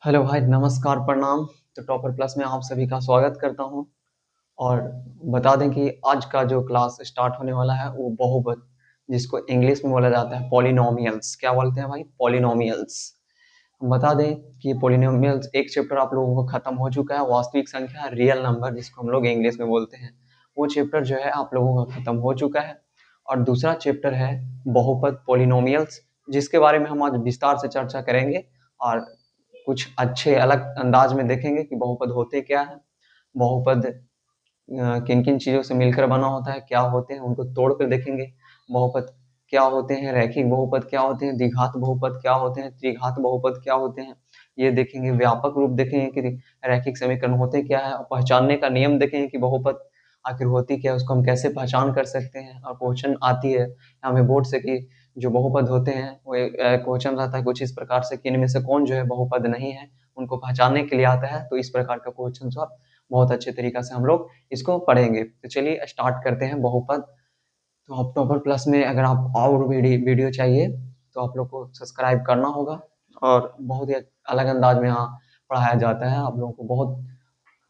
Hello भाई, नमस्कार, प्रणाम। तो टॉपर प्लस में आप सभी का स्वागत करता हूँ। और बता दें कि आज का जो क्लास स्टार्ट होने वाला है वो बहुपद, जिसको इंग्लिश में बोला जाता है पॉलिनोमियल्स। क्या बोलते हैं भाई? पॉलिनोमियल्स। हम बता दें कि पॉलिनोमियल्स एक चैप्टर आप लोगों को खत्म हो चुका है, वास्तविक संख्या, रियल नंबर, जिसको हम लोग इंग्लिश में बोलते हैं। वो चैप्टर जो है आप लोगों का खत्म हो चुका है। और दूसरा चैप्टर है बहुपद, पॉलिनोमियल्स, जिसके बारे में हम आज विस्तार से चर्चा करेंगे। और कुछ अच्छे अलग अंदाज में देखेंगे कि बहुपद होते क्या है, बहुपद किन किन चीज़ों से मिलकर बना होता है, क्या होते हैं, उनको तोड़ कर देखेंगे। बहुपद क्या होते हैं, रैखिक बहुपद क्या होते हैं, द्विघात बहुपद क्या होते हैं, त्रिघात बहुपद क्या होते हैं, ये देखेंगे। व्यापक रूप देखेंगे कि रैखिक समीकरण होते क्या है, और पहचानने का नियम देखेंगे कि बहुपद आखिर होती क्या है, उसको हम कैसे पहचान कर सकते हैं। और क्वेश्चन आती है हमें बोर्ड से कि जो बहुपद होते हैं वो क्वेश्चन रहता है कुछ इस प्रकार से कि इनमें से कौन जो है बहुपद नहीं है, उनको पहचानने के लिए आता है। तो इस प्रकार का क्वेश्चन सब बहुत अच्छे तरीका से हम लोग इसको पढ़ेंगे। तो चलिए स्टार्ट करते हैं बहुपद। तो आप टॉपर प्लस में अगर आप और वीडियो चाहिए तो आप लोग को सब्सक्राइब करना होगा। और बहुत ही अलग अंदाज में यहाँ पढ़ाया जाता है, आप लोगों को बहुत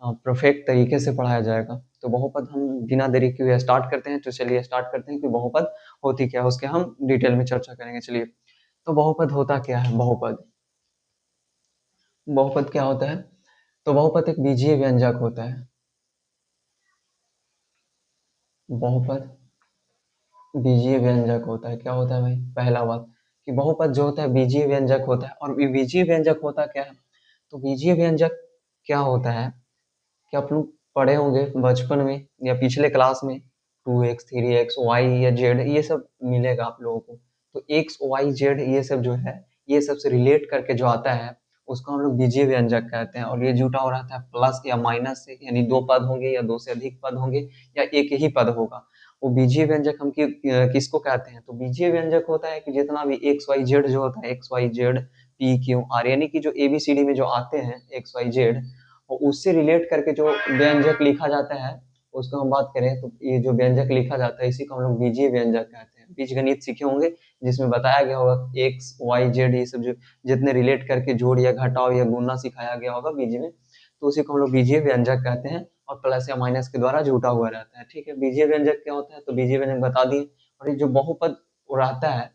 परफेक्ट तरीके से पढ़ाया जाएगा। तो बहुपद हम बिना देरी के हुए स्टार्ट करते हैं। तो चलिए स्टार्ट करते हैं कि बहुपद होती क्या है, उसके हम डिटेल में चर्चा करेंगे। चलिए, तो बहुपद होता क्या है? बहुपद बहुपद क्या होता है? तो बहुपद एक बीजीय व्यंजक होता है। बहुपद बीजीय व्यंजक होता है। क्या होता है भाई? पहला बात कि बहुपद जो होता है बीजीय व्यंजक होता है। और ये बीजीय व्यंजक होता क्या है? तो बीजीय व्यंजक क्या होता है कि आप लोग पढ़े होंगे बचपन में या पिछले क्लास में, 2x 3x वाई या जेड, ये सब मिलेगा आप लोगों को। तो एक्स वाई जेड ये सब जो है, ये सब से रिलेट करके जो आता है उसको हम लोग बीजीय व्यंजक कहते हैं। और ये जुटा हो रहता है प्लस या माइनस से, यानी दो पद होंगे या दो से अधिक पद होंगे या एक ही पद होगा। वो बीजीय व्यंजक हम किसको कहते हैं? तो बीजीय व्यंजक होता है कि जितना भी एक्स वाई जेड जो होता है, X Y Z P Q R, यानी कि जो एबीसीडी में जो आते हैं एक्स वाई जेड, और उससे रिलेट करके जो व्यंजक लिखा जाता है उसको हम बात करें तो ये जो व्यंजक लिखा जाता है इसी को हम लोग बीजीय व्यंजक कहते हैं। बीजगणित सीखे होंगे जिसमें बताया गया होगा एक्स वाई जेड ये सब जो जितने रिलेट करके जोड़ या घटाव या गुणा सिखाया गया होगा बीजी में, तो उसी को हम लोग बीजीय व्यंजक कहते हैं। और प्लस या माइनस के द्वारा जुटा हुआ रहता है। ठीक है, बीजीय व्यंजक क्या होता है? तो बीजीय व्यंजक बता दिए। और ये जो बहुपद रहता है,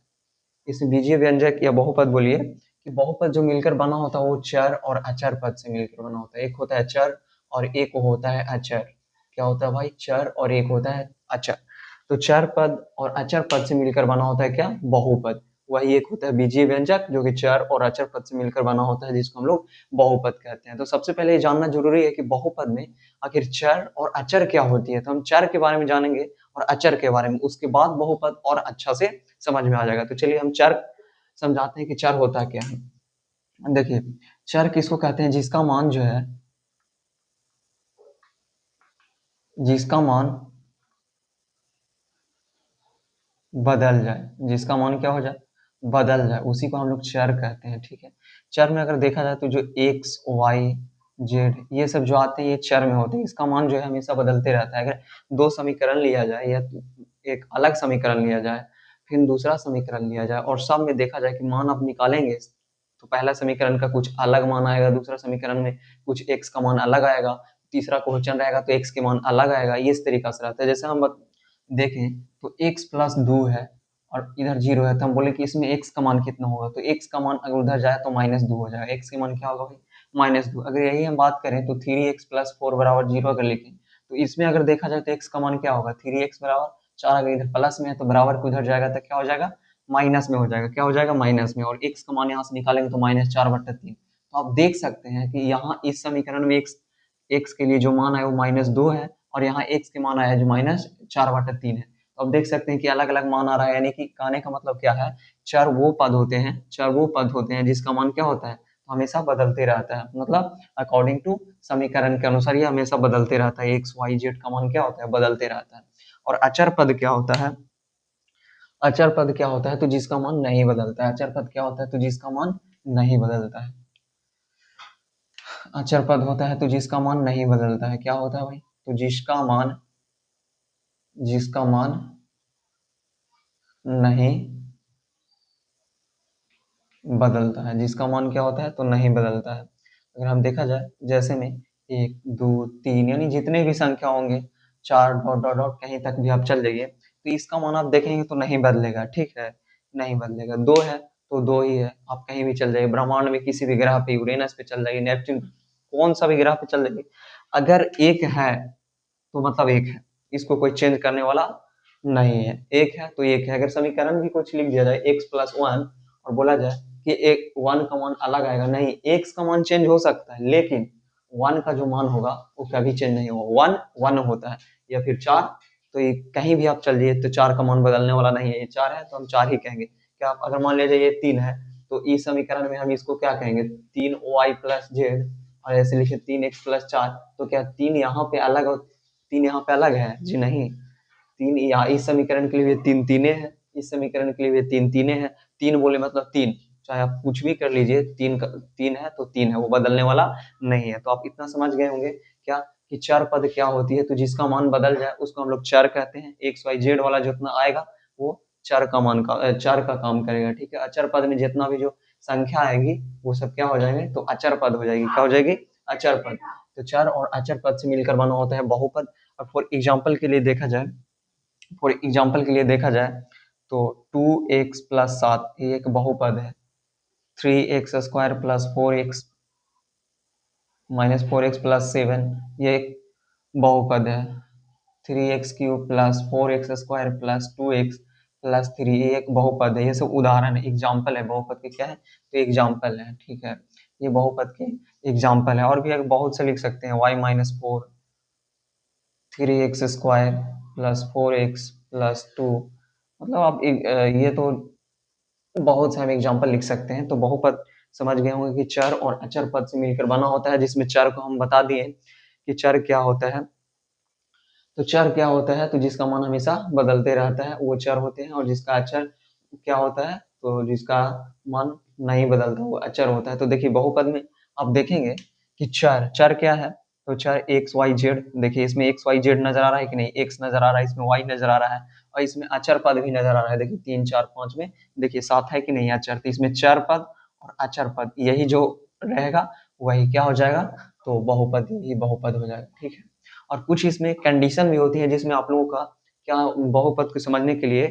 इस बीजीय व्यंजक या बहुपद बोलिए कि बहुपद जो मिलकर बना होता है वो चर और अचर पद से मिलकर बना होता है। एक होता है चर और एक होता है अचर। क्या होता है भाई? चर और एक होता है अचर। तो चर पद और अचर पद से मिलकर बना होता है क्या? बहुपद। वही एक होता है बीजीय व्यंजक जो कि चर और अचर पद से मिलकर बना होता है, जिसको हम लोग बहुपद कहते हैं। तो सबसे पहले ये जानना जरूरी है कि बहुपद में आखिर चर और अचर क्या होती है। तो हम चर के बारे में जानेंगे और अचर के बारे में, उसके बाद बहुपद और अच्छा से समझ में आ जाएगा। तो चलिए हम चर समझाते हैं कि चर होता क्या है। देखिए, चर किसको कहते हैं? जिसका मान जो है, जिसका मान बदल जाए, जिसका मान क्या हो जाए? बदल जाए, उसी को हम लोग चर कहते हैं। ठीक है, चर में अगर देखा जाए तो जो एक्स वाई जेड ये सब जो आते हैं ये चर में होते हैं। इसका मान जो है हमेशा बदलते रहता है। अगर दो समीकरण लिया जाए या एक अलग समीकरण लिया जाए, फिर दूसरा समीकरण लिया जाए और सब में देखा जाए कि मान आप निकालेंगे, तो पहला समीकरण का कुछ अलग मान आएगा, दूसरा समीकरण में कुछ एक्स का मान अलग आएगा, तीसरा क्वेश्चन रहेगा तो एक्स के मान अलग आएगा। ये इस तरीका से रहता है। जैसे हम देखें तो x प्लस 2 है और इधर 0 है, तो हम बोले कि इसमें x का मान कितना होगा? तो x का मान अगर उधर जाए तो -2 हो जाएगा। x के मान क्या होगा भाई? -2। अगर यही हम बात करें तो 3x प्लस 4 बराबर 0 अगर लिखें तो इसमें अगर देखा जाए तो x का मान क्या होगा? 3x बराबर 4। अगर इधर प्लस में है तो बराबर को उधर जाएगा तो क्या हो जाएगा? माइनस में हो जाएगा। क्या हो जाएगा? माइनस में। और x का मान यहाँ से निकालेंगे तो -4/3। तो आप देख सकते हैं कि यहाँ इस समीकरण में x के लिए जो मान है वो -2 है और यहाँ x के मान आया है जो -4/3 है। तो आप देख सकते हैं कि अलग अलग मान आ रहा है, यानी कि कहने का मतलब क्या है? चर वो पद होते हैं, चर वो पद होते हैं जिसका मान क्या होता है? तो हमेशा बदलते रहता है। मतलब अकॉर्डिंग टू समीकरण के अनुसार ये हमेशा बदलते रहता है। एक्स वाई जेड का मान क्या होता है? बदलते रहता है। और अचर पद क्या होता है? अचर पद क्या होता है? तो जिसका मान नहीं बदलता है। अचर पद क्या होता है? तो जिसका मान नहीं बदलता है। अचर पद होता है तो जिसका मान नहीं बदलता है। क्या होता है भाई? तो जिसका मान नहीं बदलता है। जिसका मान क्या होता है? तो नहीं बदलता है। अगर हम देखा जाए जैसे में 1 2 3 यानी जितने भी संख्या होंगे 4 डॉट डॉट डॉट कहीं तक भी आप चल जाइए तो इसका मान आप देखेंगे तो नहीं बदलेगा, ठीक है, नहीं बदलेगा। 2 है तो 2 ही है, आप कहीं भी चल जाइए, ब्रह्मांड में किसी भी ग्रह पे, यूरेनस पे चल जाइए, नेपच्यून, कौन सा भी ग्रह पे चल जाइए, अगर 1 है तो मतलब 1 है, इसको कोई चेंज करने वाला नहीं है। 1 है तो 1 है। अगर समीकरण भी कुछ लिख दिया जाए x प्लस 1 और बोला जाए कि एक 1 का मान अलग आएगा, नहीं, x का मान चेंज हो सकता है लेकिन 1 का जो मान होगा वो कभी चेंज नहीं होगा। 1 1 होता है, या फिर 4, तो ये कहीं भी आप चलिए तो 4 का मान बदलने वाला नहीं है। ये 4 है तो हम 4 ही कहेंगे। क्या आप अगर मान लीजिए ये 3 है तो इस समीकरण में हम इसको क्या कहेंगे, 3y प्लस जेड, और ऐसे लिखे 3x प्लस 4, तो क्या 3 यहाँ पे अलग और 3 यहाँ पे अलग है? जी नहीं। 3 यहाँ इस समीकरण के लिए भी 3 तीने हैं, इस समीकरण के लिए भी 3 तीने हैं। 3 बोले मतलब 3, चाहे आप कुछ भी कर लीजिए, 3 का 3 है तो 3 है, वो बदलने वाला नहीं है। तो आप इतना समझ गए होंगे क्या कि चर पद क्या होती है। तो जिसका मान बदल जाए उसको हम लोग चर कहते हैं। एक्स वाई जेड वाला जितना आएगा वो चर का काम करेगा, ठीक है। अचर पद में जितना भी जो संख्या आएगी वो सब क्या हो जाएंगे, तो अचर पद हो जाएगी। क्या हो जाएगी? अचर पद। तो चर और अचर पद से मिलकर बना होता है बहुपद। और फॉर एग्जाम्पल के लिए देखा जाए तो 2x प्लस 7 ये एक बहुपद है। 3x square plus 4x minus 4x plus 7 ये एक बहुपद है। 3x cube plus 4x square plus 2x plus 3 ये एक बहुपद है। ये सब उदाहरण है, एग्जाम्पल है बहुपद के। क्या है? तो एग्जाम्पल है, ठीक है। ये बहुपद के एग्जाम्पल है। और भी बहुत से लिख सकते हैं, y minus 4, 3x square plus 4x plus 2, मतलब आप ये तो बहुत से हम एग्जाम्पल लिख सकते हैं। तो बहुपद समझ गए होंगे कि चर और अचर पद से मिलकर बना होता है, जिसमें चर को हम बता दिए कि चर क्या होता है। तो चर क्या होता है, तो जिसका मान हमेशा बदलते रहता है वो चर होते हैं। और जिसका अचर क्या होता है, तो जिसका मान नहीं बदलता वो अचर होता है। तो देखिए बहुपद में आप देखेंगे कि चर चर क्या है, तो चर एक्स वाई जेड। देखिए इसमें एक्स वाई जेड नजर आ रहा है कि नहीं, एक्स नजर आ रहा है, इसमें वाई नजर आ रहा है, और इसमें अचर पद भी नजर आ रहा है। देखिए 3 4 5 में देखिए साथ है कि नहीं अचर, तो इसमें चर पद और अचर पद यही जो रहेगा वही क्या हो जाएगा, तो बहुपद, यही बहुपद हो जाएगा, ठीक है। और कुछ इसमें कंडीशन भी होती है जिसमें आप लोगों का क्या, बहुपद को समझने के लिए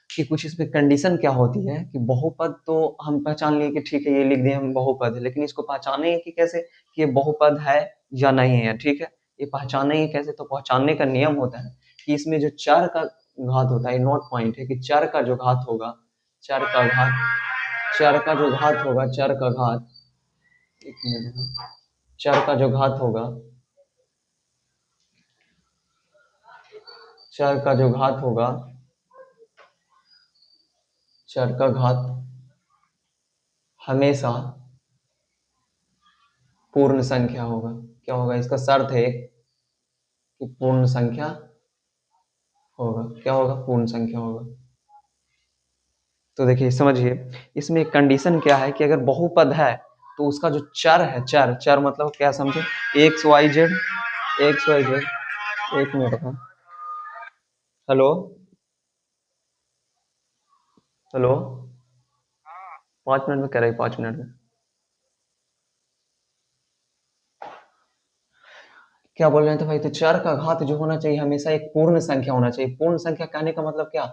कि कुछ इसमें कंडीशन क्या होती है कि बहुपद तो हम पहचान लिए कि ठीक है ये लिख दिए हम बहुपद है, लेकिन इसको पहचाने कि कैसे कि ये बहुपद है या नहीं है, ठीक है। ये पहचाने कैसे, तो पहचानने का नियम होता है कि इसमें जो चर का घात होता है, नोट पॉइंट है कि चर का जो घात होगा, चर का घात, चर का जो घात होगा, चर का घात, एक मिनट, चर का जो घात होगा, चर का जो घात होगा, चर का घात हमेशा पूर्ण संख्या होगा। क्या होगा? इसका शर्त है कि पूर्ण संख्या होगा। क्या होगा? पूर्ण संख्या होगा। तो देखिए समझिए, इसमें एक कंडीशन क्या है कि अगर बहुपद है तो उसका जो चर है, चर चर मतलब क्या समझे, X Y Z, X Y Z, एक मिनट का, हेलो हेलो, 5 मिनट में कह रही, 5 मिनट में क्या बोल रहे थे भाई? तो चर का घात जो होना चाहिए हमेशा एक पूर्ण संख्या होना चाहिए। पूर्ण संख्या कहने का मतलब क्या,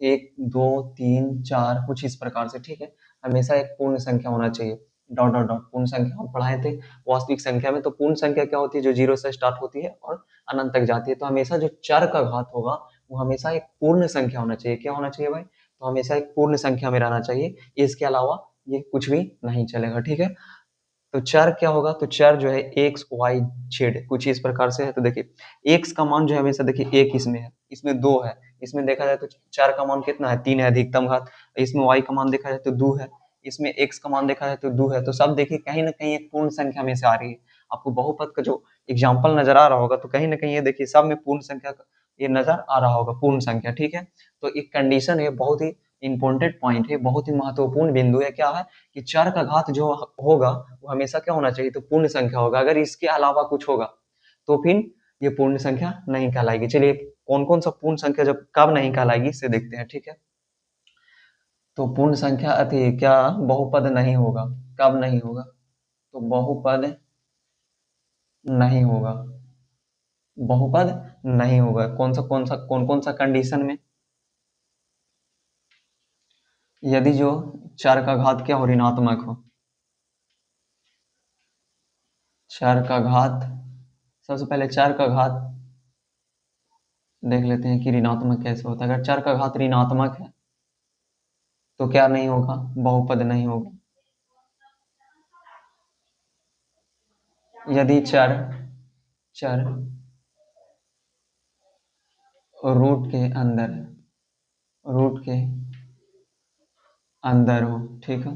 1 2 3 4 कुछ इस प्रकार से, ठीक है। हमेशा एक पूर्ण संख्या होना चाहिए, डॉट डॉट डॉट। पूर्ण संख्या हम पढ़ाए थे वास्तविक संख्या में। तो पूर्ण संख्या क्या होती है, जो 0 से स्टार्ट होती है और अनंत तक जाती है। तो हमेशा जो चर का घात होगा वो हमेशा एक पूर्ण संख्या होना चाहिए। क्या होना चाहिए भाई? तो हमेशा एक पूर्ण संख्या में रहना चाहिए, इसके अलावा ये कुछ भी नहीं चलेगा, ठीक है। तो चर क्या होगा, तो चर जो है एक्स वाई जेड कुछ इस प्रकार से है। तो देखिए एक्स का मान जो है हमेशा, देखिए एक इसमें है, इसमें 2 है, इसमें देखा जाए तो चर का मान कितना है, 3 है अधिकतम घात। इसमें वाई का मान देखा जाए तो 2 है, इसमें एक्स का मान देखा जाए तो 2 है। तो सब देखिए कहीं ना कहीं एक पूर्ण संख्या में से आ रही है। आपको बहुपद का जो एग्जाम्पल नजर आ रहा होगा तो कहीं ना कहीं ये देखिए सब में पूर्ण संख्या का ये नजर आ रहा होगा, पूर्ण संख्या, ठीक है। तो एक कंडीशन है, बहुत ही इंपॉर्टेंट पॉइंट है, बहुत ही महत्वपूर्ण बिंदु है। क्या है कि चर का घात जो होगा वो हमेशा क्या होना चाहिए, तो पूर्ण संख्या होगा। अगर इसके अलावा कुछ होगा तो फिर ये पूर्ण संख्या नहीं कहलाएगी। चलिए कौन कौन सा पूर्ण संख्या जब कब नहीं कहलाएगी इसे देखते हैं, ठीक है। तो पूर्ण संख्या अति क्या बहुपद नहीं होगा, कब नहीं होगा, तो बहुपद नहीं होगा, बहुपद नहीं होगा। कौन कौन सा कंडीशन में? यदि जो चर का घात क्या हो, ऋणात्मक हो। चर का घात, सबसे पहले चर का घात देख लेते हैं कि ऋणात्मक कैसे होता है। अगर चर का घात ऋणात्मक है तो क्या नहीं होगा, बहुपद नहीं होगा। यदि चर चर रूट के अंदर, रूट के अंदर हो, ठीक है,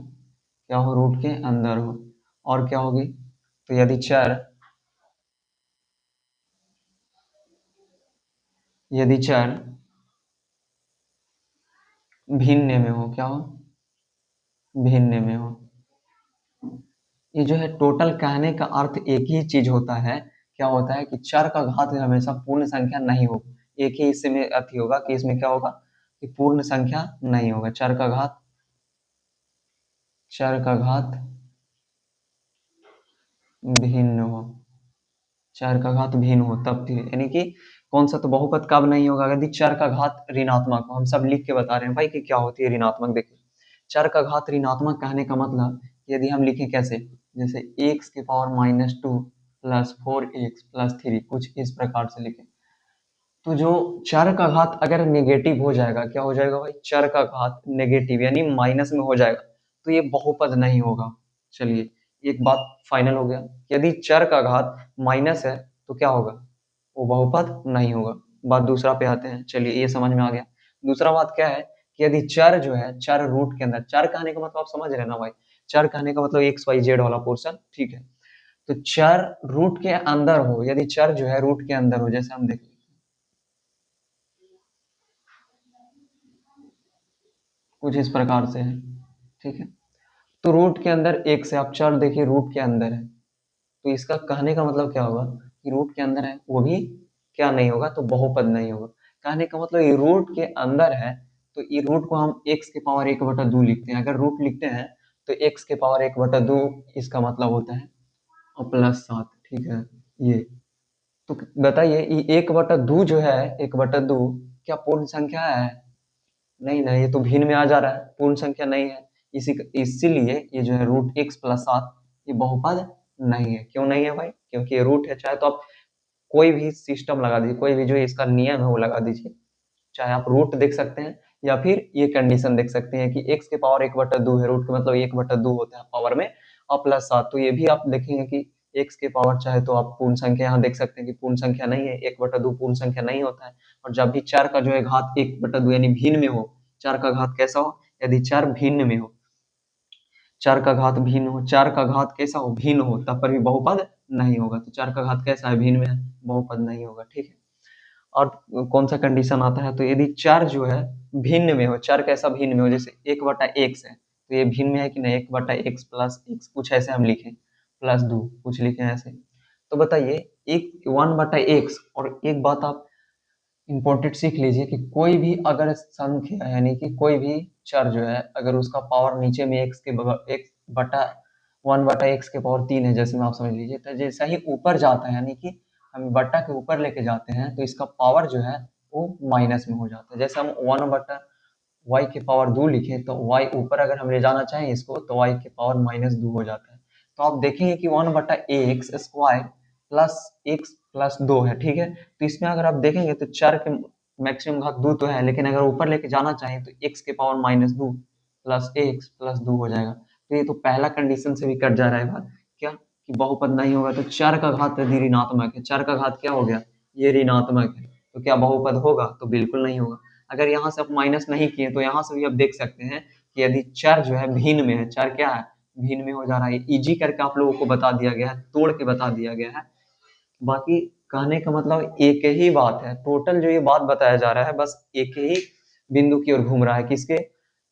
क्या हो, रूट के अंदर हो। और क्या होगी, तो यदि चर भिन्न में हो, क्या हो, भिन्न में हो। ये जो है टोटल कहने का अर्थ एक ही चीज होता है। क्या होता है कि चर का घात हमेशा पूर्ण संख्या नहीं होगा। एक ही इसमें अति होगा कि इसमें क्या होगा, कि पूर्ण संख्या नहीं होगा। चर का घात भिन्न हो, चर का घात भिन्न हो तब भी, यानी कि कौन सा, तो बहुपद कब नहीं होगा, यदि चर का घात ऋणात्मक हो। हम सब लिख के बता रहे हैं भाई कि क्या होती है ऋणात्मक। देखिए, चर का घात ऋणात्मक कहने का मतलब, यदि हम लिखें कैसे, जैसे एक्स के पावर -2 प्लस 4x प्लस 3, कुछ इस प्रकार से लिखें। तो जो चर का घात अगर नेगेटिव हो जाएगा, क्या हो जाएगा भाई, चर का घात नेगेटिव यानी माइनस में हो जाएगा, तो ये बहुपद नहीं होगा। चलिए, एक बात फाइनल हो गया। यदि चर का घात माइनस है तो क्या होगा, वो बहुपद नहीं होगा। बात दूसरा पे आते हैं। चलिए, ये समझ में आ गया। दूसरा बात क्या है कि यदि चर जो है, चर रूट के अंदर, चर कहने का मतलब आप समझ रहे हैं ना भाई, चर कहने का मतलब एक्स वाई जेड वाला पोर्शन, ठीक है। तो चर रूट के अंदर हो, यदि चर जो है रूट के अंदर हो, जैसे हम देख, कुछ इस प्रकार से है, ठीक है। तो रूट के अंदर एक से, आप चर देखिए रूट के अंदर है, तो इसका कहने का मतलब क्या होगा कि रूट के अंदर है वो भी क्या नहीं होगा, तो बहुपद नहीं होगा। कहने का मतलब ये रूट के अंदर है, तो ये रूट को हम एक्स के पावर 1/2 लिखते हैं। अगर रूट लिखते हैं तो एक्स के पावर 1/2 इसका मतलब होता है, और +7, ठीक है। ये तो बताइए, ये 1/2 जो है, 1/2 क्या पूर्ण संख्या है? नहीं नहीं, ये तो भिन्न में आ जा रहा है, पूर्ण संख्या नहीं है। इसीलिए ये जो है √x+7 ये बहुपद नहीं है। क्यों नहीं है भाई, क्योंकि ये रूट है। चाहे तो आप कोई भी सिस्टम लगा दीजिए, कोई भी जो इसका नियम है वो लगा दीजिए। चाहे आप रूट देख सकते हैं, या फिर ये कंडीशन देख सकते हैं कि x के पावर 1/2 है, रूट का मतलब 1/2 होता है पावर में, और +7, तो ये भी आप देखेंगे कि x के पावर, चाहे तो आप पूर्ण संख्या यहाँ देख सकते हैं कि पूर्ण संख्या नहीं है, 1/2 पूर्ण संख्या नहीं होता है। और जब भी चार का जो है घात 1/2 यानी भिन्न में हो, चार का घात कैसा हो, यदि चार भिन्न में हो, चार का घात भिन्न हो, चार का घात कैसा हो, भिन्न हो, तब पर भी बहुपद नहीं होगा। तो चार का घात कैसा है, भिन्न में है, बहुपद नहीं होगा, ठीक है। और कौन सा कंडीशन आता है, तो यदि चार जो है भिन्न में हो, चार कैसा भिन्न में हो, जैसे 1/x है, तो ये भिन्न में है कि नहीं, 1/x प्लस x, कुछ ऐसे हम लिखें, +2 कुछ लिखें ऐसे। तो बताइए, एक 1/x, और एक बात आप इम्पोर्टेंट सीख लीजिए कि कोई भी अगर संख्या, यानी कि कोई भी चर जो है, अगर उसका पावर नीचे में x के बगल, x बटा 1/x के पावर 3 है, जैसे में आप समझ लीजिए, तो जैसा ही ऊपर जाता है, यानी कि हम बट्टा के ऊपर लेके जाते हैं, तो इसका पावर जो है वो माइनस में हो जाता है। जैसे हम 1/y के पावर 2 लिखे, तो y ऊपर अगर हम ले जाना चाहें इसको, तो y के पावर -2 हो जाता है। तो आप देखेंगे कि 1/x² प्लस x प्लस 2 है, ठीक है। तो इसमें अगर आप देखेंगे तो चर के मैक्सिमम घात 2 तो है, लेकिन अगर ऊपर लेके जाना चाहें तो x के पावर -2 प्लस x प्लस 2 हो जाएगा। तो ये तो पहला कंडीशन से भी कट जा रहा है बात, क्या कि बहुपद नहीं होगा। तो चर का घात यदि ऋणात्मक है, चर का घात क्या हो गया, ये ऋणात्मक है, तो क्या बहुपद होगा, तो बिल्कुल नहीं होगा। अगर यहाँ से आप माइनस नहीं किए तो यहाँ से भी आप देख सकते हैं कि यदि चर जो है भिन्न में है, चर क्या है, भिन्न में हो जा रहा है। इजी करके आप लोगों को बता दिया गया है, तोड़ के बता दिया गया है। बाकी कहने का मतलब एक ही बात है, टोटल जो ये बात बताया जा रहा है बस एक ही बिंदु की ओर घूम रहा है, किसके,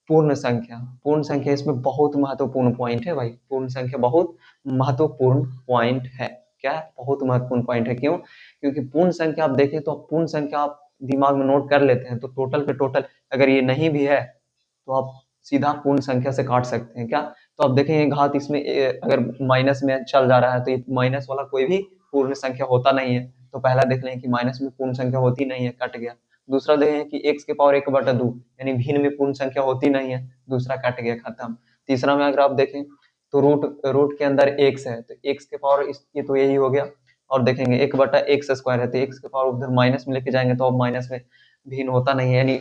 पूर्ण संख्या। पूर्ण संख्या इसमें बहुत महत्वपूर्ण पॉइंट है भाई, पूर्ण संख्या बहुत महत्वपूर्ण पॉइंट है। क्या है, बहुत महत्वपूर्ण पॉइंट है। क्यों, क्योंकि पूर्ण संख्या आप देखें तो पूर्ण संख्या आप दिमाग में नोट कर लेते हैं, तो टोटल पे टोटल अगर ये नहीं भी है तो आप सीधा पूर्ण संख्या से काट सकते हैं। क्या, तो अब देखेंगे घात इसमें अगर माइनस में चल जा रहा है तो ये माइनस वाला कोई भी पूर्ण संख्या होता नहीं है। तो पहला देख लें कि माइनस में पूर्ण संख्या होती नहीं है, कट गया। दूसरा देखें कि x के पावर 1/2 यानी भिन्न में पूर्ण संख्या होती नहीं है, दूसरा कट गया, खत्म। तीसरा में अगर आप देखें तो रूट रूट के अंदर x है तो x के पावर ये तो यही हो गया। और देखेंगे 1/x² है तो x के पावर उधर माइनस में लेके जाएंगे तो अब माइनस में भिन्न होता नहीं है, यानी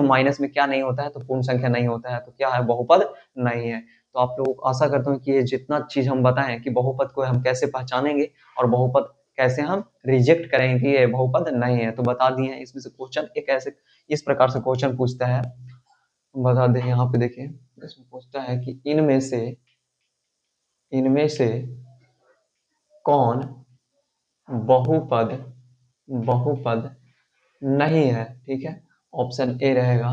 माइनस में क्या नहीं होता है, तो पूर्ण संख्या नहीं होता है, तो क्या है, बहुपद नहीं है। तो आप लोग आशा करता हूँ कि ये जितना चीज हम बताएं कि बहुपद को हम कैसे पहचानेंगे और बहुपद कैसे हम रिजेक्ट करेंगे कि ये बहुपद नहीं है, तो बता दिए हैं। इसमें से क्वेश्चन एक ऐसे इस प्रकार से क्वेश्चन पूछता है, बता दें यहाँ पे देखिए। इसमें पूछता है कि इनमें से कौन बहुपद बहुपद नहीं है, ठीक है। ऑप्शन ए रहेगा,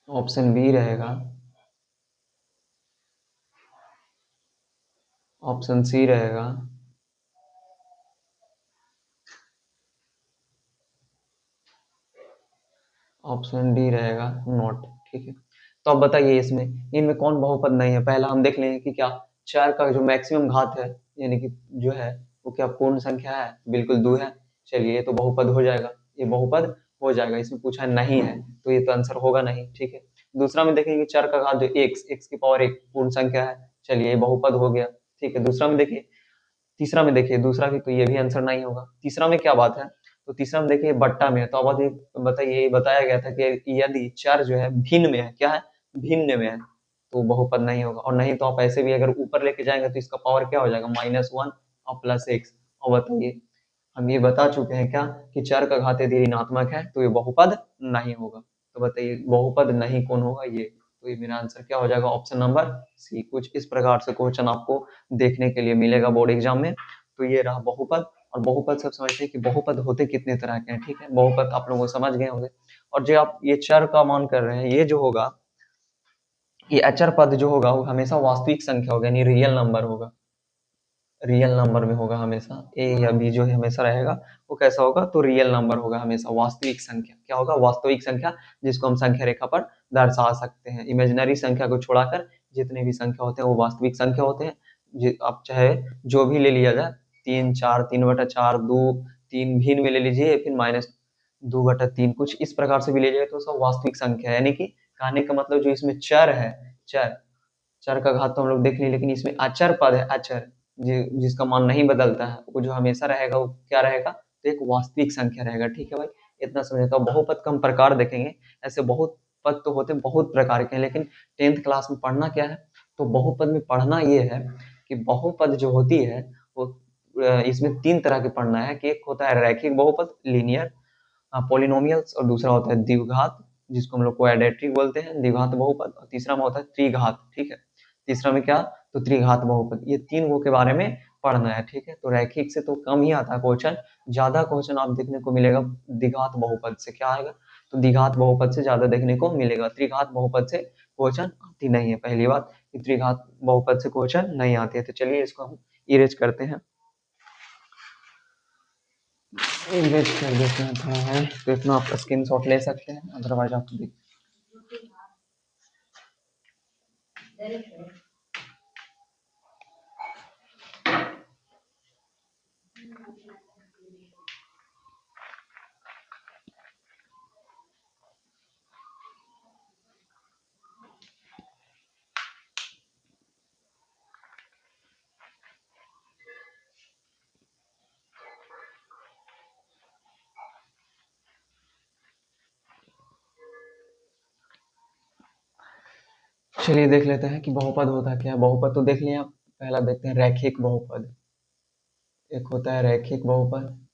ऑप्शन बी रहेगा, ऑप्शन सी रहेगा, ऑप्शन डी रहेगा नॉट, ठीक है। तो अब बताइए इसमें इनमें कौन बहुपद नहीं है। पहला हम देख लेंगे कि क्या चार का जो मैक्सिमम घात है, यानी कि जो है वो क्या पूर्ण संख्या है, बिल्कुल 2 है। चलिए ये तो बहुपद हो जाएगा, ये बहुपद हो जाएगा। इसमें पूछा है नहीं है तो ये तो आंसर होगा नहीं, ठीक है। दूसरा में देखेंगे चार का घात जो एक्स की पावर 1 पूर्ण संख्या है, चलिए ये बहुपद हो गया, ठीक है। दूसरा में देखिए, तीसरा में देखिए, दूसरा भी तो ये भी आंसर नहीं होगा। तीसरा में क्या बात है, तो तीसरा में देखिए बट्टा में है, तो अब बताइए, ये बताया गया था कि यदि चार जो है भिन्न में है, क्या है, भिन्न में है, तो बहुपद नहीं होगा। और नहीं तो आप ऐसे भी अगर ऊपर लेके जाएंगे तो इसका पावर क्या हो जाएगा, -1 और +x। और बताइए, हम ये बता चुके हैं क्या कि चार का घात यदि ऋणात्मक है तो ये बहुपद नहीं होगा। तो बताइए बहुपद नहीं कौन होगा, ये। तो ये मेरा आंसर क्या हो जाएगा, ऑप्शन नंबर सी। कुछ इस प्रकार से क्वेश्चन आपको देखने के लिए मिलेगा बोर्ड एग्जाम में। तो ये रहा बहुपद। और बहुपद सब समझते हैं कि बहुपद होते कितने तरह के हैं, ठीक है। बहुपद आप लोगों को समझ गए होंगे। और जो आप ये चर का मान कर रहे हैं, ये जो होगा, ये अचर पद जो होगा वो हमेशा वास्तविक संख्या होगा, यानी रियल नंबर होगा, रियल नंबर में होगा हमेशा। ए या बी जो है हमेशा रहेगा, वो कैसा होगा, तो रियल नंबर होगा हमेशा, वास्तविक संख्या। क्या होगा, वास्तविक संख्या, जिसको हम संख्या रेखा पर दर्शा सकते हैं। इमेजिनरी संख्या को छोड़ाकर जितने भी संख्या होते हैं वो वास्तविक संख्या होते हैं। आप चाहे जो भी ले लिया जाए, 3/4, 3/4, 2, 3 भिन्न में ले लीजिए, फिर -2/3, कुछ इस प्रकार से भी ले जाए तो सब वास्तविक संख्या है। यानी कि कहने का मतलब जो इसमें चर है, चर चर का घात तो हम लोग देख लिए, लेकिन इसमें अचर पद है, अचर जिसका मान नहीं बदलता है, वो जो हमेशा रहेगा वो क्या रहेगा, तो एक वास्तविक संख्या रहेगा, ठीक है भाई। इतना समझे। तो बहुपद का हम प्रकार देखेंगे। ऐसे बहुत पद तो होते हैं, बहुत प्रकार के हैं, लेकिन 10th क्लास में पढ़ना क्या है, तो बहुपद में पढ़ना ये है कि बहुपद जो होती है वो इसमें 3 तरह के पढ़ना है, कि एक होता है रैखिक बहुपद, लीनियर पॉलिनोमियल्स, और दूसरा होता है द्विघात, जिसको हम लोग क्वाड्रेटिक बोलते हैं, द्विघात बहुपद। और तीसरा में होता है त्रिघात, ठीक है। तीसरा में क्या, तो त्रिघात बहुपद। ये 3 गो के बारे में पढ़ना है, ठीक है। तो रैखिक से तो कम ही आता है क्वेश्चन, ज्यादा क्वेश्चन आप देखने को मिलेगा द्विघात बहुपद से। क्या आएगा, तो द्विघात बहुपद से ज्यादा देखने को मिलेगा, त्रिघात बहुपद से क्वेश्चन आती नहीं है। पहली बात कि त्रिघात बहुपद से क्वेश्चन नहीं आती है। तो चलिए इसको हम इरेज करते हैं, इरेज कर देते हैं थोड़ा है, तो इतना आप स्क्रीन शॉट ले सकते हैं, अदरवाइज आप देख। चलिए देख लेते हैं कि बहुपद होता क्या है। बहुपद तो देख लिया आप। पहला देखते हैं रैखिक बहुपद। एक होता है रैखिक बहुपद।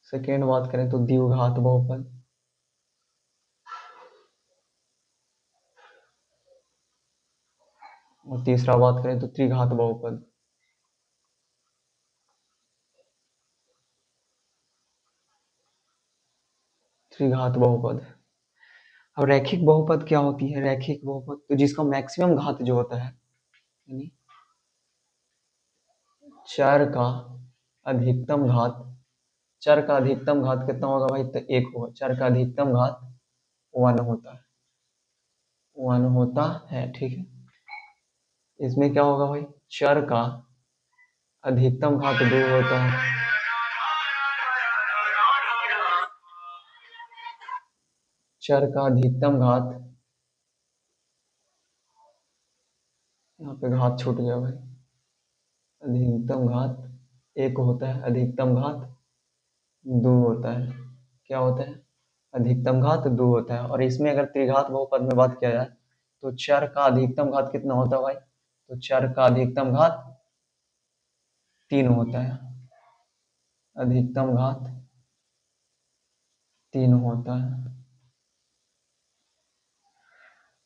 सेकेंड बात करें तो द्विघात बहुपद। और तीसरा बात करें तो त्रिघात बहुपद। त्रिघात बहुपद। अब रैखिक बहुपद क्या होती है, रैखिक बहुपद तो जिसका मैक्सिमम घात जो होता है, यानी चर का अधिकतम घात चर का अधिकतम घात कितना होगा भाई, तो 1 होगा। चर का अधिकतम घात 1 होता है, 1 होता है, ठीक है। इसमें क्या होगा भाई, चर का अधिकतम घात 2 होता है। चर का अधिकतम घात, यहाँ पे घात छूट गया भाई, अधिकतम घात 1 होता है, अधिकतम घात 2 होता है। क्या होता है, अधिकतम घात 2 होता है। और इसमें अगर त्रिघात बहुपद में बात किया जाए तो चर का अधिकतम घात कितना होता है भाई, तो चर का अधिकतम घात 3 होता है, अधिकतम घात 3 होता है,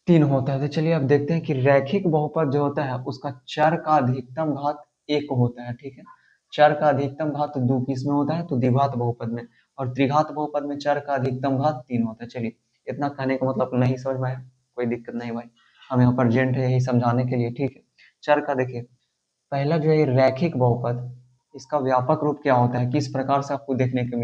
3 होता है। तो चलिए अब देखते हैं कि रैखिक बहुपद जो होता है उसका चर का अधिकतम घात 1 होता है, ठीक है। चर का अधिकतम घात 2 किस में होता है, तो द्विघात बहुपद में। और त्रिघात बहुपद में चर का अधिकतम घात 3 होता है। चलिए इतना कहने का मतलब नहीं समझ में आया, कोई दिक्कत नहीं भाई, हम यहाँ पर जेंट है यही समझाने के लिए, ठीक है। चर का देखिए, पहला जो है रैखिक बहुपद, इसका व्यापक रूप क्या होता है, किस प्रकार से आपको देखने के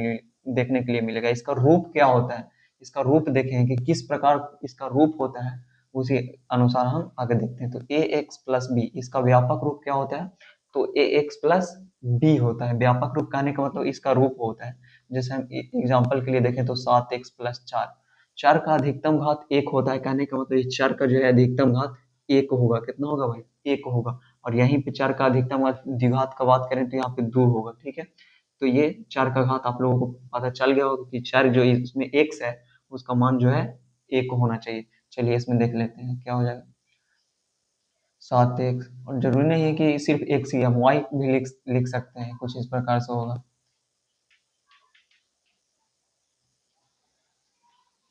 लिए मिलेगा, इसका रूप क्या होता है, इसका रूप देखें कि किस प्रकार इसका रूप होता है, उसी अनुसार हम आगे देखते हैं। तो ए एक्स प्लस बी, इसका व्यापक रूप क्या होता है, तो ए एक्स प्लस बी होता है। व्यापक रूप कहने का मतलब इसका रूप होता है। जैसे हम एग्जाम्पल के लिए देखें तो 7x+4, चार का अधिकतम घात 1 होता है, कहने का मतलब इस चार का जो है अधिकतम घात 1 होगा। कितना होगा भाई, 1 होगा। और यहीं पे चार का अधिकतम द्विघात का बात करें तो यहाँ पे 2 होगा, ठीक है। तो ये चार का घात आप लोगों को पता चल गया होगा कि चार जो इसमें एक्स है उसका मान जो है 1 होना चाहिए। चलिए इसमें देख लेते हैं क्या हो जाएगा, 7x, और जरूरी नहीं है कि सिर्फ एक्स ही, हम वाई भी लिख सकते हैं, कुछ इस प्रकार से होगा।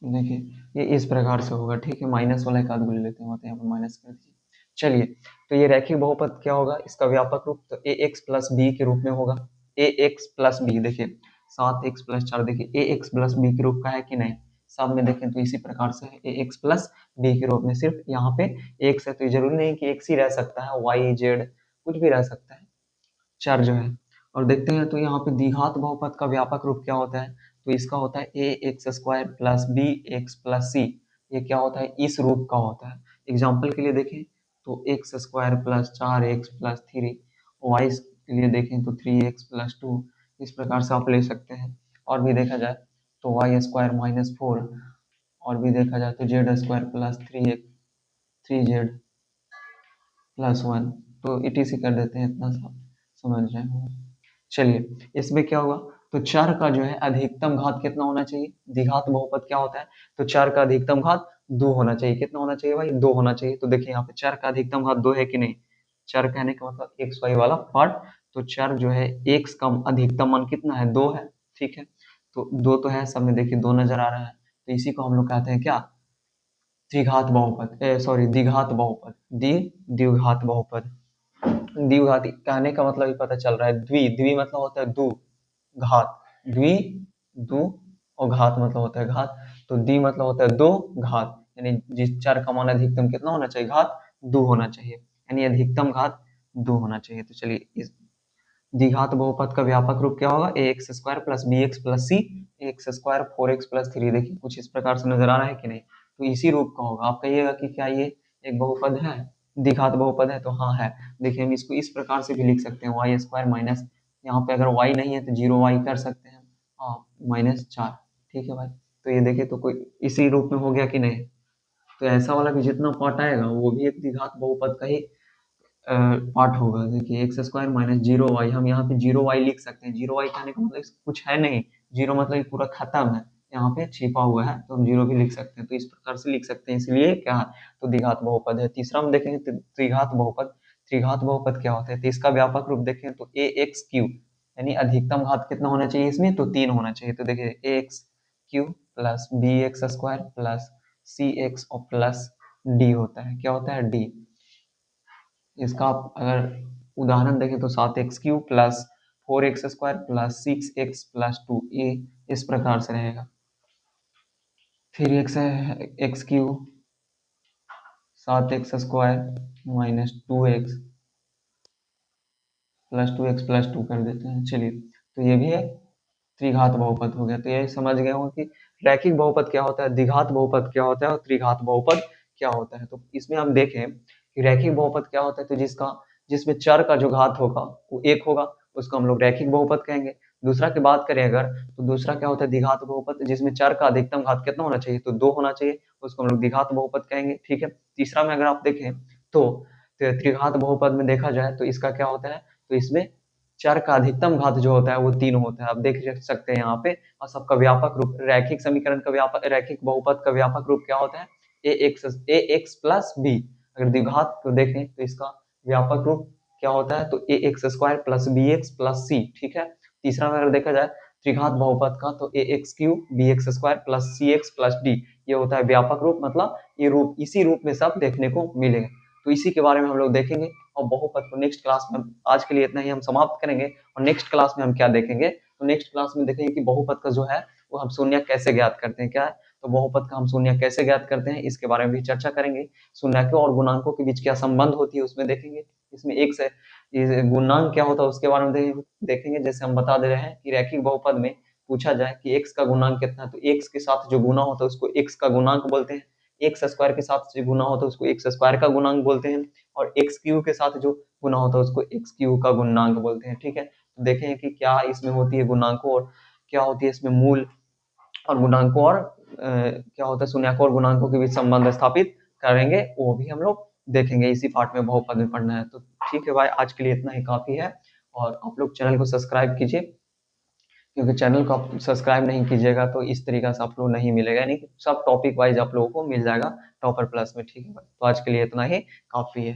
देखिए ये इस प्रकार से होगा, ठीक है। माइनस वाला एक आध गुण लेते हैं, यहाँ पर माइनस कर दीजिए। चलिए, तो ये रैखिक बहुपद क्या होगा, इसका व्यापक रूप तो ए एक्स प्लस बी के रूप में होगा। ए एक्स प्लस बी, देखिए 7x+4, देखिए ए एक्स प्लस बी के रूप का है कि नहीं, सब में देखें तो इसी प्रकार से है, ए एक्स प्लस बी के रूप में। सिर्फ यहाँ पे एक्स है तो ये जरूरी नहीं कि एक्स ही रह सकता है, वाई जेड कुछ भी रह सकता है, चार जो है। और देखते हैं तो यहाँ पे द्विघात बहुपद का व्यापक रूप क्या होता है, तो इसका होता है a x square plus b x plus c. ये क्या होता है, इस रूप का होता है। एग्जाम्पल के लिए देखें तो x square plus 4x+3, Y के लिए देखें तो 3x+2, इस प्रकार से आप ले सकते हैं। और भी देखा जाए तो y² - 4, और भी देखा जाए तो z² प्लस 3z+1, तो ETC कर देते हैं, इतना सा समझ रहे हैं। चलिए इसमें क्या हुआ, तो चर का जो है अधिकतम घात कितना होना चाहिए, द्विघात बहुपद क्या होता है, तो चर का अधिकतम घात 2 होना चाहिए। कितना होना चाहिए भाई, 2 होना चाहिए। तो देखिए यहाँ पे चर का अधिकतम घात 2 है कि नहीं, चर कहने का मतलब एक्स वाई वाला पार्ट। तो चर जो है एक्स का अधिकतम मान कितना है, 2 है, ठीक है। तो 2 तो है सब में, देखिए 2 नजर आ रहा है, तो इसी को हम लोग कहते हैं क्या, त्रिघात बहुपद, सॉरी द्विघात बहुपद, द्विघात बहुपद। द्विघाती कहने का मतलब ही पता चल रहा है, द्वि मतलब होता है दो, घात, द्वि दो, और घात मतलब होता है घात। तो द्वि मतलब होता है दो, घात यानी जिस चर का मान अधिकतम कितना होना चाहिए, घात 2 होना चाहिए, यानी अधिकतम घात 2 होना चाहिए। तो चलिए इस द्विघात बहुपद का व्यापक रूप क्या होगा, a x square plus b x plus c x square 4x+3। देखिए कुछ इस प्रकार से नजर आ रहा है कि नहीं, तो इसी रूप का होगा। आप कहिएगा कि क्या ये एक बहुपद है, द्विघात बहुपद है, तो हाँ है। देखिए हम इसको इस प्रकार से भी लिख सकते हैं, y² माइनस, यहाँ पे अगर y नहीं है तो 0y कर सकते हैं, हाँ -4, ठीक है भाई। तो ये देखिए तो कोई इसी रूप में हो गया कि नहीं। तो ऐसा वाला भी जितना पार्ट आएगा वो भी एक द्विघात बहुपद का ही पार्ट होगा। देखिए x² - 0y, हम यहाँ पे 0y लिख सकते हैं। 0y कहने का मतलब कुछ है नहीं, जीरो मतलब ये पूरा खत्म है, यहाँ पे छिपा हुआ है, तो हम जीरो भी लिख सकते हैं। तो इस प्रकार से लिख सकते हैं, इसलिए क्या है, तो द्विघात बहुपद है। तीसरा हम देखेंगे त्रिघात बहुपद। त्रिघात बहुपद क्या होता है, तो इसका व्यापक रूप देखें तो ए एक्स क्यू, यानी अधिकतम घात कितना होना चाहिए इसमें, तो 3 होना चाहिए। तो देखिए a x cube plus b x square plus c x और प्लस डी होता है, क्या होता है, डी। इसका आप अगर उदाहरण देखें तो 7x³ plus 4x² plus 6x+2, ये इस प्रकार से रहेगा। फिर x³ 7x² minus 2x plus 2x+2 कर देते हैं। चलिए तो ये भी है त्रिघात बहुपद हो गया। तो ये समझ गए हो कि रैखिक बहुपद क्या होता है, द्विघात बहुपद क्या होता है और त्रिघात बहुपद क्या होता है। तो इसमें हम देखें कि रैखिक बहुपद क्या होता है, तो जिसमें चर का जो घात होगा वो एक होगा, उसको हम लोग रैखिक बहुपद कहेंगे। दूसरा की बात करें अगर, तो दूसरा क्या होता है, द्विघात बहुपद, जिसमें चर का अधिकतम घात कितना होना चाहिए, तो 2 होना चाहिए, उसको हम लोग द्विघात बहुपद कहेंगे। ठीक है। तीसरा में अगर आप देखें तो त्रिघात बहुपद में देखा जाए तो इसका क्या होता है, तो इसमें चर का अधिकतम घात जो होता है वो 3 होता है। आप देख सकते हैं यहाँ पे। और सबका व्यापक रूप, रैखिक समीकरण का व्यापक, रैखिक बहुपद का व्यापक रूप क्या होता है, ए एक्स प्लस बी। अगर द्विघात को देखें तो इसका व्यापक रूप क्या होता है, तो a x square plus b x plus c. ठीक है। तीसरा में अगर देखा जाए त्रिघात बहुपद का, तो a x cube b x square plus c x plus d, ये होता है व्यापक रूप। मतलब ये रूप, इसी रूप में सब देखने को मिलेगा। तो इसी के बारे में हम लोग देखेंगे। और बहुपद को नेक्स्ट क्लास में, आज के लिए इतना ही हम समाप्त करेंगे। और नेक्स्ट क्लास में हम क्या देखेंगे, तो नेक्स्ट क्लास में देखेंगे कि बहुपद का जो है वो हम शून्य कैसे ज्ञात करते हैं। क्या है, तो बहुपद का हम शून्य कैसे ज्ञात करते हैं, इसके बारे में भी चर्चा करेंगे। शून्यकों और गुणांकों के बीच क्या संबंध होती है उसमें देखेंगे। इसमें एक से गुणांक क्या होता है उसके बारे में देखेंगे। जैसे हम बता दे रहे हैं कि रैखिक बहुपद में पूछा जाए कि x का गुणांक कितना है, तो x के साथ जो गुना होता है उसको x का गुणांक बोलते हैं। एक्स स्क्वायर के साथ जो गुना होता है उसको एक्स स्क्वायर का गुणांक बोलते हैं। और एक्स क्यू के साथ जो गुना होता है उसको एक्स क्यू का गुणांक बोलते हैं। ठीक है। तो देखें कि क्या इसमें होती है गुणांकों, और क्या होती है इसमें मूल और गुणांकों, और क्या होता है शून्यकों और गुणांकों के बीच संबंध स्थापित करेंगे, वो भी हम लोग देखेंगे। इसी पार्ट में बहुपद में पढ़ना है। तो ठीक है भाई, आज के लिए इतना ही काफी है। और आप लोग चैनल को सब्सक्राइब कीजिए, क्योंकि चैनल को आप सब्सक्राइब नहीं कीजिएगा तो इस तरीका से आप लोग नहीं मिलेगा, यानी कि सब टॉपिक वाइज आप लोगों को मिल जाएगा टॉपर प्लस में। ठीक है भाई, तो आज के लिए इतना ही काफी है।